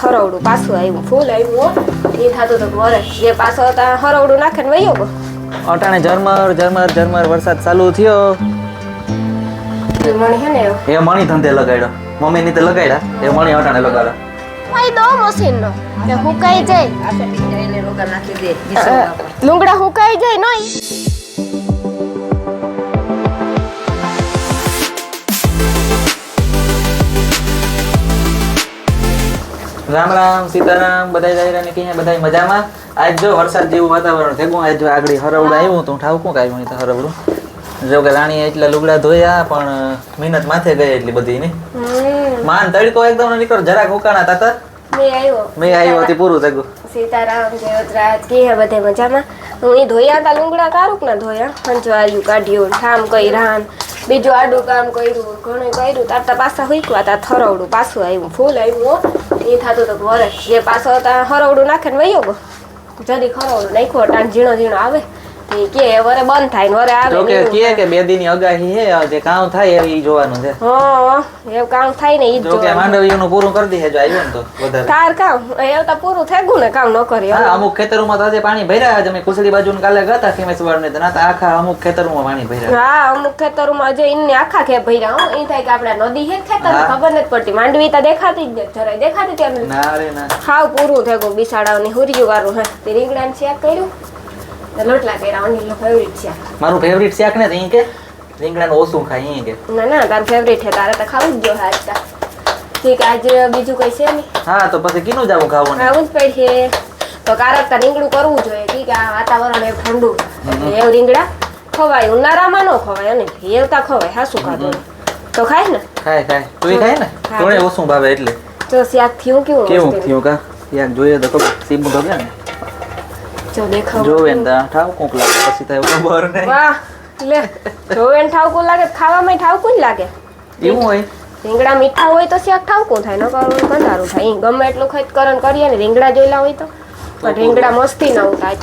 હરવડું પાછું આવ્યું ફૂલ આવ્યું એ થતું તો વરસ જે પાછો હતા હરવડું નાખે ને વયો ગયો અટાણે ઝરમર વરસાદ ચાલુ થયો મણી હે ને એ મણી ધંધે લગાડ્યો મમ્મી ની તે લગાડ્યા એ મણી અટાણે લગાડ્યા ભાઈ દો મશીન નો કે હુકાઈ જાય લુંગડા હુકાઈ જાય નહીં રામ રામ સીતારામ બધાય દાયરા ને કહીએ બધાય મજામાં આજ જો વરસાદ જેવું વાતાવરણ થયું આજ જો આગળ હરવડું આવ્યું તો ઠાવકું આવ્યું તો હરવડું જો કે રાણી એટલા લુગડા ધોયા પણ મહેનત માથે ગઈ એટલી બધી ની માન તડકો એકદમ નીકળો જરાક ઉકાણા તાતા મેં આવ્યો હતી પૂરું થયું સીતારામ જયવતરાજ કે બધે મજામાં હું ઈ ધોયા હતા લુંગડા કારુક ના ધોયા હંચવાર્યું કાઢ્યું ઠામ કર્યા બીજું આડું કામ કર્યું ઘણું કર્યું તારતા પાછા હુકવા તા હરવડું પાછું આવ્યું ફૂલ આવ્યું એ થતું તો વરસ જે પાછો હતા હરવડું નાખે ને વયો ગયો જદી હરવડું નાખ્યો ટાણ ઝીણો ઝીણો આવે કે વરે બંધ થાય ને વરે આવે કે બે દી ની અગાહી હે જે કામ થાય એ જોવાનું છે હા એવું કામ થાય ને ઈ જો કે માંડવીનું પૂરું કરી દે જો આવ્યો ને તો વધારે કાર કામ એવું તો પૂરું થઈ ગયું ને કામ ન કરી હા અમુક ખેતરોમાં તો આજે પાણી ભર્યા છે અમે કુસડી બાજુ કાલે ગયા ખેમેશ્વર ને તો આખા અમુક ખેતરોમાં પાણી ભર્યા હા અમુક ખેતરોમાં જે ઇનને આખા ખેપ ભર્યા હો એ થાય કે આપણે નદી હે ખેતર ખબર નથી પડતી માંડવી તો દેખાતી જ જરાય દેખાતી કેમ ના રે ના ખાવ પૂરું થઈ ગયું બિસાડાઓની હુરિયું વાળું હે તે રીંગણાનું શાક કર્યું લોટલા કર્યા અનિલનો ફેવરિટ શાક મારું ફેવરિટ શાક ને ઈ કે રીંગણાનું ઓછું ખાય ઈ કે ના ના તારું ફેવરિટ છે તારે તો ખાવું જ ગયો આજ તા ઠીક આજ બીજું કઈ છે નહીં હા તો પછી કીનું જાવું ખાવું ખાવું જ પડશે તો કારક તા રીંગણું કરવું જોઈએ ઠીક આ વાતાવરણ એવું ઠંડુ એવું રીંગણા ખવાય ઉનાળામાં ન ખવાય અને ભેવતા ખવાય હાસું ખાધું તો ખાય ને ખાય તું ખાય ને તોણે ઓછું ભાવે એટલે તો શાક થયું કેવું થયું કા શાક જોઈએ તો ખબર સીબું તો કે ને જો દેખાવ જોવે ને ઠાવ કોક લાગે પછી થાય ખબર નહીં વાહ લે જોવે ને ઠાવકું લાગે ખાવામાં ઠાવકું જ લાગે એવું હોય રીંગણા મીઠા હોય તો શાક ઠાવકું થાય ન કરવું કંધારું થાય ગમે એટલું ખતકરણ કરીએ ને રીંગણા જોયેલા હોય તો પણ રીંગણા મસ્તી ના આવતા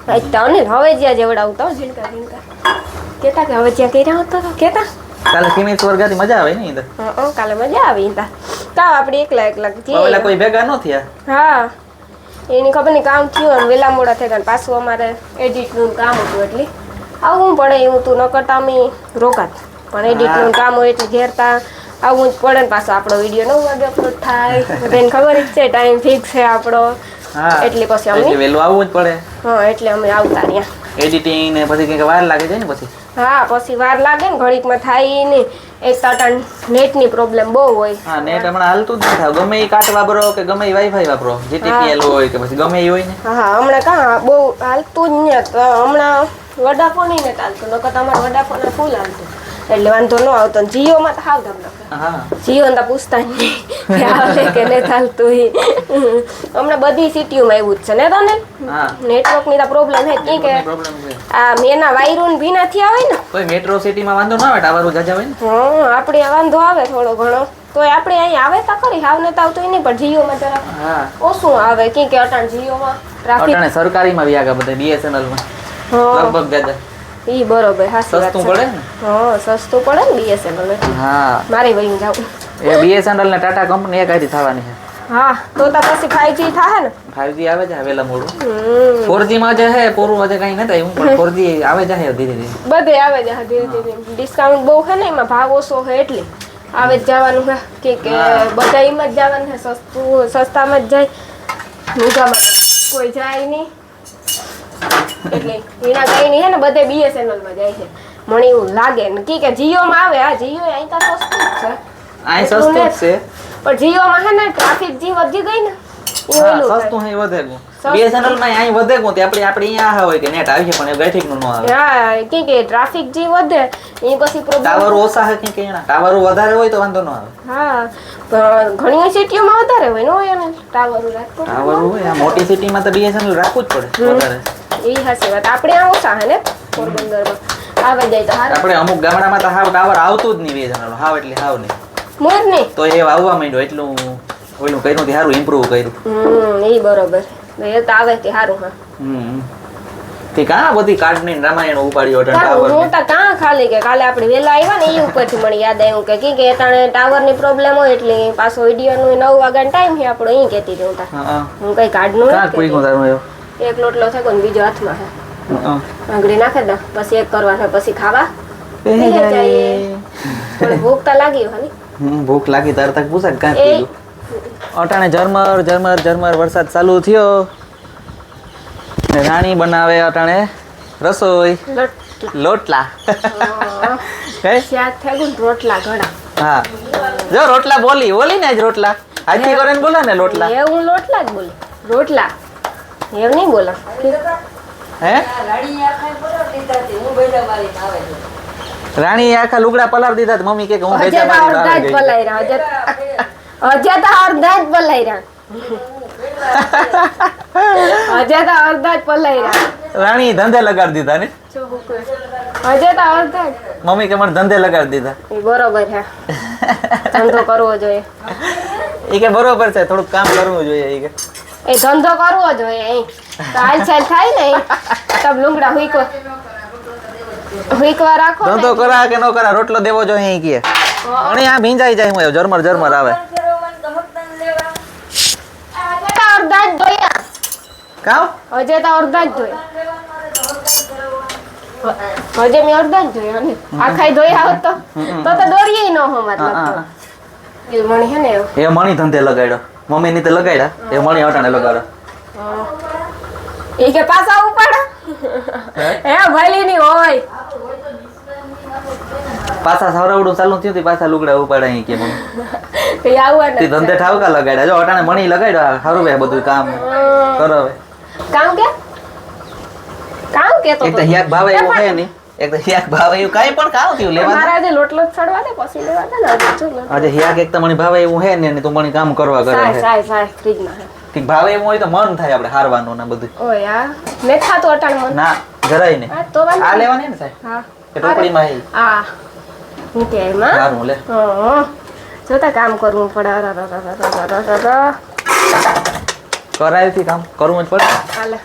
આજ તો અનિલ હવે જ્યાં જેવડાવતા ઝીણકા કેતા કે હવે જ્યાં કર્યા હતો તો કેતા કાલે ખેમેશ્વર ગાતી મજા આવે ને હા કાલે મજા આવી તા કાવ આપણે એકલા ઓલા કોઈ ભેગા ન થયા હા એની ખબર નહીં કામ થયું અને વેલા મોડા થઈ ગયા પાછું અમારે એડિટનું કામ હતું એટલે આવવું પડે એવું તું ન કરતા અમે રોકાત પણ એડિટનું કામ હોય એટલે ઘેરતા આવવું જ પડે ને પાછો આપણો વિડીયો 9 વાગે અપલોડ થાય બધાને ખબર જ છે ટાઈમ ફિક્સ છે આપણો એટલે પછી અમે વહેલું આવવું જ પડે હા એટલે અમે આવતા રહ્યા એડિટિંગ ને પછી કંઈક વાર લાગે છે ને પછી હા પછી વાર લાગે ને ઘડીકમાં થાય ને એક તાટણ નેટની પ્રોબ્લેમ બહુ હોય હા નેટ હમણાં હાલતું જ નથી થાવ ગમે એ કાટ વાપરો કે ગમે એ વાઈફાઈ વાપરો જીટીપીએલ હોય કે પછી ગમે એ હોય ને હા હમણાં કાં બહુ હાલતું જ ને હમણાં વડાફોન ને ચાલતું નકર તમારે વડાફોન ફૂલ હાલતું એટલે વાંધો ન આવતો જીઓમાં તો હાવ ધમ હા જીઓ તો પૂછતા જ નહીં આવે કે નહીં ચાલતું હમણાં બધી સિટીઓમાં એવું જ છે ને તો ને નેટવર્કની તો પ્રોબ્લેમ છે કે આ મેના વાયરો ને ભીના થયા હોય ને કોઈ મેટ્રો સિટીમાં વાંધો ના આવે ટાવર જાજા હોય ને હા આપણે વાંધો આવે થોડો ઘણો તોય આપણે અહીં આવે તો ખરી હાવ ને તો આવતું નહીં પણ જીઓમાં જરા ઓછું આવે કે અટાણ જીઓમાં ટ્રાફિક સરકારીમાં બી આગળ બધા બીએસએનએલ માં લગભગ જાજા ઈ બરોબર હાસી વાત સસ્તું પડે ને હા સસ્તું પડે ને બીએસએનએલ હા મારે વહીને જાવું એ બીએસએનએલ ને ટાટા કંપની એક આથી થવાની છે હા તો પછી 5G થાય ને 5G આવે છે વેલા મોડું 4G માં જે હે પૂરું આજે કઈ નતા એવું પણ 4G આવે છે ધીરે ધીરે બધે આવે છે ધીરે ધીરે ડિસ્કાઉન્ટ બહુ છે ને એમાં ભાવ ઓછો છે એટલે આવે જ જવાનું છે કે બધા એમ જ જવાનું છે સસ્તામાં જ જાય મોંઘામાં કોઈ જાય નહીં એટલે એના કઈ નહીં હે ને બધે બીએસએનએલ માં જાય છે મને એવું લાગે ને કે જીઓ માં આવે આ જીઓ અહીં તો સસ્તું જ છે અહીં સસ્તું જ છે પણ જીઓ માં હે ને ટ્રાફિક જી વધી ગઈ ને સસ્તું હે વધે ગયું બીએસએનએલ માં અહીં વધે ગયું તે આપણે અહીંયા હોય કે નેટ આવી છે પણ એ ગાઠીક નું ન આવે હા કે ટ્રાફિક જી વધે એ પછી પ્રોબ્લેમ ટાવર ઓછા હે કે એના ટાવર વધારે હોય તો વાંધો ન આવે હા પણ ઘણી સિટીઓમાં વધારે હોય ને હોય ને ટાવર હોય આ મોટી સિટીમાં તો બીએસએનએલ રાખવું જ પડે વધારે એ હાસી વાત આપણે આ ઓછા હે ને પોરબંદરમાં આવે જાય તો હારું આપણે અમુક ગામડામાં તો હાવ ટાવર આવતું જ નહીં બીએસએનએલ હાવ એટલે હાવ નહીં મોર નહીં તો એ આવવા માંડ્યો એટલું ઓલું કર્યું સારું ઇમ્પ્રૂવ કર્યું એ બરોબર એ તો આવે કે સારું હા તે કાં બધી કાઢની રામાયણ ઉપાડ્યો ટાવર હું તો કાં ખાલી કે કાલે આપણે વેલા આવ્યા ને એ ઉપરથી મને યાદ આવ્યું કે તાણે ટાવરની પ્રોબ્લેમ હોય એટલે પાછો વિડીયોનો 9 વાગ્યાનો ટાઈમ છે આપણો અહીં કહેતી હતી હું હું કઈ કાઢનું કાં કોઈ કોદારો એક લોટલો છે કોઈ બીજો હાથમાં છે આંગળી નાખે દો પછી એક કરવા છે પછી ખાવા થોડી ભૂખ તો લાગી ખાલી ભૂખ લાગી તાર તક પૂછા કાં પીધું અટાણે ઝરમર ઝરમર ઝરમર વરસાદ ચાલુ થયો ને રાણી બનાવે અટાણે રસોઈ લોટલા શાક થઈ ગયું રોટલા ઘણા હા જો રોટલા બોલી ને આજ રોટલા આજથી કરે ને બોલા ને લોટલા એ હું લોટલા જ બોલું રોટલા એમ નહીં બોલા હે રાણી આખા લુગડા પલાર દીધા મમ્મી કે હું ભેજા મારી બહાર ગઈ પલાયરા અજે તો અડધા જ પલાયરા અજે તો અડધા જ પલાયરા રાણી ધંધે લગાડી દીધા ને અજે તો અડધા મમ્મી કે મને ધંધે લગાડી દીધા એ બરોબર છે ધંધો કરવો જોઈએ એ કે બરોબર છે થોડુંક કામ કરવું જોઈએ એ કે એ ધંધો કરવો જોઈએ અહીં તો હાલચાલ થાય ને તબ લુંગડા હુઈકવા રાખો ધંધો કરા કે નો કરા રોટલો દેવો જોઈએ અહીં કે અને આ ભીંજાઈ જાય હું ઝરમર ઝરમર આવે અડધા જ ધોયા કાવ હજે તો અડધા જ ધોયા હજે મેં અડધા જ ધોયા ને આખાઈ ધોયા હોત તો દોરીએ ન હો મતલબ એ મણી હે ને એ મણી ધંધે લગાડ્યો મમ્મી ની તે લગાડ્યા એ મણી અટાણે લગાડ્યો એ કે પાછા ઉપાડે હે ભલી ની હોય પાછા સવરવડું ચાલુ થયું પાછા લુગડા ઉપાડે અહીં કે મમ્મી એ આવવાના તે ધંધે ઠાવકા લગાડ્યા જો અટાણે મણી લગાડ્યો સારું ભાઈ બધું કામ કરો હવે કામ કે તો એક તો હિયાક ભાવે એવું હે નહીં એક તો હિયાક ભાવે એવું કાઈ પણ કામ થયું લેવા મારા જે લોટલો છડવા દે પછી લેવા દે ને આજે હિયાક એક તો મણી ભાવે એવું હે ને તો મણી કામ કરવા કરે છે સાય ફ્રીજ માં ઠીક ભાવે એવું હોય તો મન થાય આપણે હારવાનું ને બધું ઓય આ મે ખાતો અટાણ મન ના જરાય ને તો આ લેવાની ને સાહેબ હા કે ટોપડીમાં હે આ હું કે માં સારું લે જોતા કામ કરવું પડે કરાયથી કામ કરવું જ પડે હાલે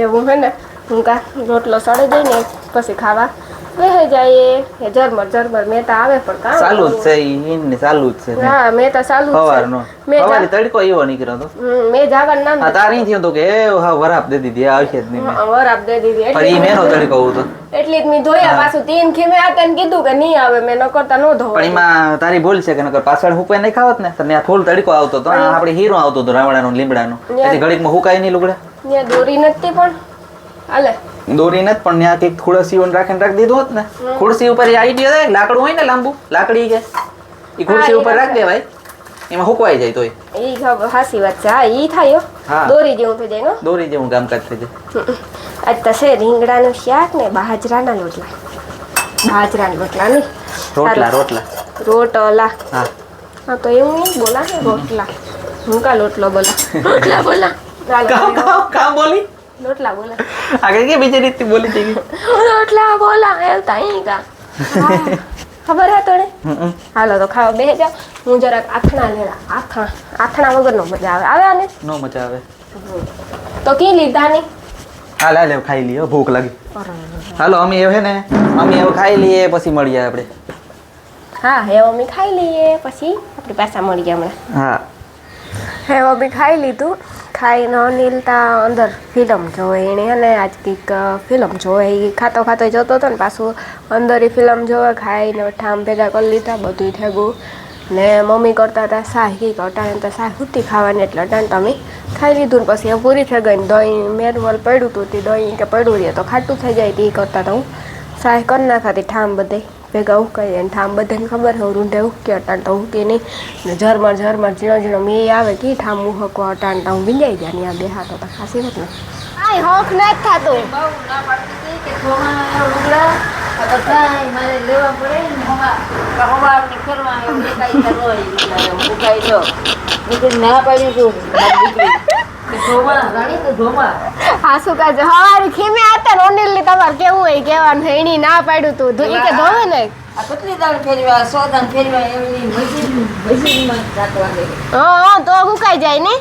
એવું હે ને હું કા રોટલો સડી દઈ ને પછી ખાવા બેહી જાય એ ઝરમર મેતા આવે પણ કામ ચાલુ જ છે ઈન ને ચાલુ જ છે હા મેતા ચાલુ જ છે સવારનો સવારે તડકો એવો નીકળ્યો તો મે જાવાનું નામ આ તારી થયું તો કે એ હા વરાપ દે દીધી આવશે જ નહીં વરાપ દે દીધી પણ ઈ મેનો તડકો હતો એટલે જ મી ધોયા પાછું 3 ખીમે આતા ને કીધું કે નહીં આવે મે ન કરતા નો ધોવા પણ એમાં તારી ભૂલ છે કે નકર પાછળ હુકાઈ નહીં ખાવત ને તને આ ફૂલ તડકો આવતો તો આપણે હીરો આવતો તો રાવણાનો લીમડાનો પછી ઘડીકમાં હુકાય નહીં લુગડા ત્યાં દોરી નથી પણ હાલે દોરી નથી પણ ત્યાં કઈક ખુરશી રાખીને રાખી દીધું હોત ને ખુરશી ઉપર આઈડિયા થાય લાકડું હોય ને લાંબુ લાકડી કે એ ખુરશી ઉપર રાખી દેવાય એમાં હુકવાઈ જાય તોય ઈ હાસી વાત છે હા ઈ થાય હા દોરી જેવું થઈ જાય દોરી જેવું કામકાજ થઈ જાય આજ તો છે રીંગણાનું શાક ને બાજરાના રોટલા નહીં રોટલા હા હા તો એવું નહીં બોલા ને રોટલા હું કા લોટલો બોલા બોલા કામ બોલી રોટલા બોલા આગળ કે બીજી રીતે બોલી જઈ રોટલા બોલા એલતા અહીં કા ખબર હે તને હાલો તો ખાવા બેહી જાવ હું જરાક આથણા લેલા આથણા વગરનો મજા આવે ને નો મજા આવે તો કી લીધા ની હાલ ખાઈ લઈએ ભૂખ લાગી હાલો અમે એવું હે ને અમે એવું ખાઈ લઈએ પછી મળીએ આપણે હા હે અમે ખાઈ લઈએ પછી આપણી પાછા મળીએ હમણાં હા હે અમે ખાઈ લીધું ખાઈને અનિલતા અંદર ફિલ્મ જોવે એણે અને આજ કંઈક ફિલ્મ જોવે એ ખાતો જતો હતો ને પાછું અંદર એ ફિલ્મ જોવે ખાઈને ઠામ ભેગા કરી લીધા બધું થઈ ગયું ને મમ્મી કરતા હતા શાહ કંઈક અટાણે તો શાહ હુતી ખાવાની એટલે અટાણે તમે ખાઈ લીધું ને પછી પૂરી થઈ ગઈ ને દહીં મેરવલ પડ્યું હતું તે દહીં કે પડ્યું રહે તો ખાટું થઈ જાય તે કરતા તો હું શાહ કરી નાખાતી ઠામ બધે ભેગા ઉકાઈ જાય ને ઠામ બધાને ખબર હોય રૂંઢે ઉકે અટાણ તો ઉકે નહીં ને ઝરમર ઝીણો મેં આવે કે ઠામ ઉહકો અટાણ તો હું બિંજાઈ જાય ને આ બે હાથો તો ખાસી હોત ને આય હોક નથી થતું હવારે ખીમે હતા રોનેલ ની તમારે કેવું હોય કેવાનું એની ના પાડ્યું તું ઈ કે ધોવે ને કેટલી દાળ ફેરવા 100 દાળ ફેરવા એવી મશીનમાં જાતવા દે હા તો હુકાઈ જાય ને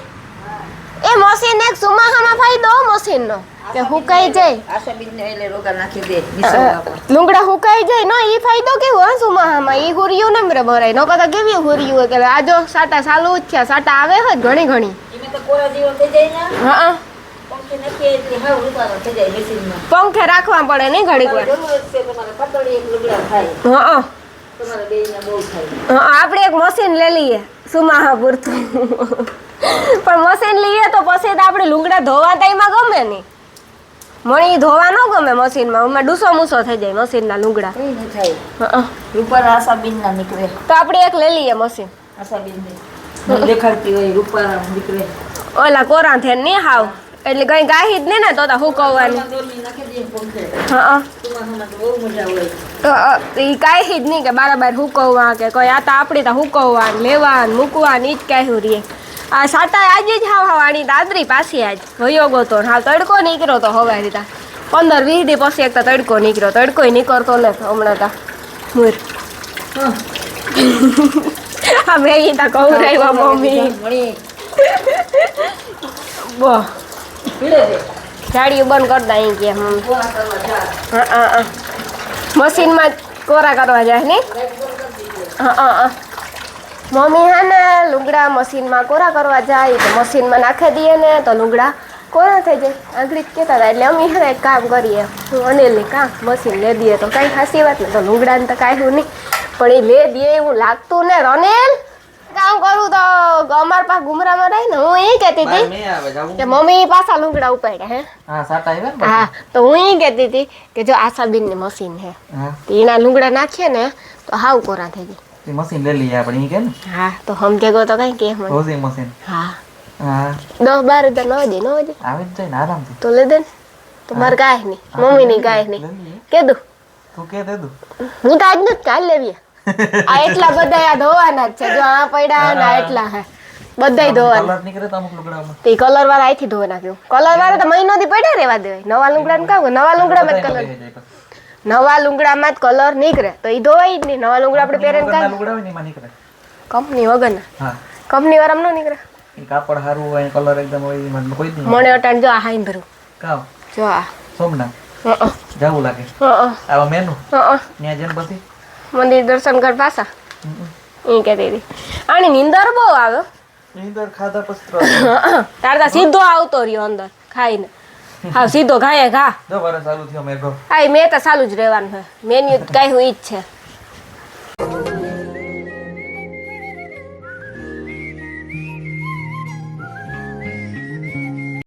એ મશીન એક સુમાહામાં ફાયદો મશીનનો કે હુકાઈ જાય આશાબીનને એટલે રોગા નાખી દે નિસર્ગ લુંગડા હુકાઈ જાય નો ઈ ફાયદો કેવો હા સુમાહામાં ઈ હુરિયું ને મરે ભરાય નો કતા કેવી હુરિયું હોય કે આ જો સાટા ચાલુ જ છે સાટા આવે હોય ઘણી ઘણી એમે તો કોરા જીવો થઈ જાય ને હા પંખે નાખીએ એટલે હાવ રૂપારો થઈ જાય મશીનમાં પંખે રાખવા પડે નહીં ઘડીક વાર જરૂર છે તમારે પતળી એક લુગડા થાય હા તમારે બેયને બહુ થાય આપણે એક મશીન લઈ લઈએ સુમાહા પૂરતું પણ મશીન લઈએ તો પછી તો આપણે લુંગડા ધોવા ટાઈમમાં ગમે નહીં મને ઈ ધોવા ન ગમે મશીનમાં અમે ડૂસો મૂસો થઈ જાય મશીનના લુંગડા કઈ ન થાય હં. રૂપારા આશાબીનના નીકળે તો આપણે એક લઈ લઈએ મશીન આશાબીનને દેખાડતી હોય રૂપારા નીકળે ઓલા કોરા થે નહીં હાવ એટલે કઈ ગાહી જ નહીં ને તો હુકવવાની દોરી નાખી દઈએ પંખે હા ચોમાસામાં તો બહુ મજા હોય એ કાંઈ જ નહીં કે બાર હુકવવા કે કોઈ આ તો આપણે તો હુકવવા ને લેવા ને મૂકવા ને ઈ જ કાંઈ રહીએ આ સાટા આજે જ હાવ આની દાદરી પાછી આજ વયો ગયો તો હાલ તડકો નીકળ્યો તો હવે રીતા 15-20 દી પછી એક તો તડકો નીકળ્યો તડકો નીકળતો ને હમણાં તા મુર હા મેં તા કવરાવ્યા મમ્મી મળી બો પીડે દે ગાડીઓ બંધ કરી દે અહીં કે મમ્મી કોરા કરવા જા મશીનમાં જ કોરા કરવા જાય ને મમ્મી હે ને લુગડા મશીનમાં કોરા કરવા જાય તો મશીનમાં નાખી દઈએ ને તો લુગડા કોરા થઈ જાય આગળ જ કહેતા હતા એટલે અમે હે ને એક કામ કરીએ હું અનિલની કામ મશીન લે દઈએ તો કાંઈ ખાસી વાત નહીં તો લુગડાને તો કાંઈ હું નહીં પણ એ લે દઈએ એવું લાગતું ને રનેલ કામ કરું તો અમાર પાસે ગુમરામાં રહી ને હું એ કહેતી હતી મેં આવે જાવું કે મમ્મી પાછા લુગડા ઉપાડ્યા હે હા સાટા આવ્યા ને હા તો હું એ કહેતી હતી કે જો આશાબીનની મશીન છે હા તો એના લુગડા નાખીએ ને તો હાવ કોરા થઈ જાય તે મશીન લઈ લઈએ આપણે ઈ કે ને હા તો સમજે ગયો તો કઈ કે મને વોશિંગ મશીન હા હા 10-12 હજાર ન દે આવે જ જાય ને આરામથી તો લે દે ને તો મારે કાંઈ નહીં મમ્મીની કાંઈ નહીં લઈ લઈએ કીધું તું કે દે દઉં હું તો આજ નથી કાલ લેવીએ આ એટલા બધા આ ધોવાના જ છે જો આ પડ્યા ને આ એટલા હે બધાય ધોવાના કલર નીકળે તો અમુક લુગડામાં તે કલર વાળા અહીંથી ધોવા નાખ્યું કલર વાળા તો મહિનોથી પડ્યા રહેવા દેવાય નવા લુગડાને કામ નવા લુગડામાં જ કલર નવા લુગડામાં જ કલર નીકળે તો એ ધોવાય જ નહીં નવા લુગડા આપણે પહેરીને વગરના કાંઈ લુગડા હોય ને એમાં નીકળે કંપની વગરના હા કંપની વાળામાં ન નીકળે એ કાપડ સારું હોય કલર એકદમ હોય એમાં કોઈ જ નહીં મને અટાણ જો આ હાઈન ભરું કાવ જો આ સોમનાથ જાવું લાગે આવા મેનુ ત્યાં જઈને પછી મંદિર દર્શન કર પાછા એ કહેતી હતી આની નીંદર બહુ આવે નીંદર ખાધા પછી તાર તા સીધો આવતો રહ્યો અંદર ખાઈને હા સીધો ઘાએ ઘા જો વરસ ચાલુ થયો મેઘો હા મેં તો ચાલુ જ રહેવાનું છે મેન્યુ કાંઈ હું ઈ જ છે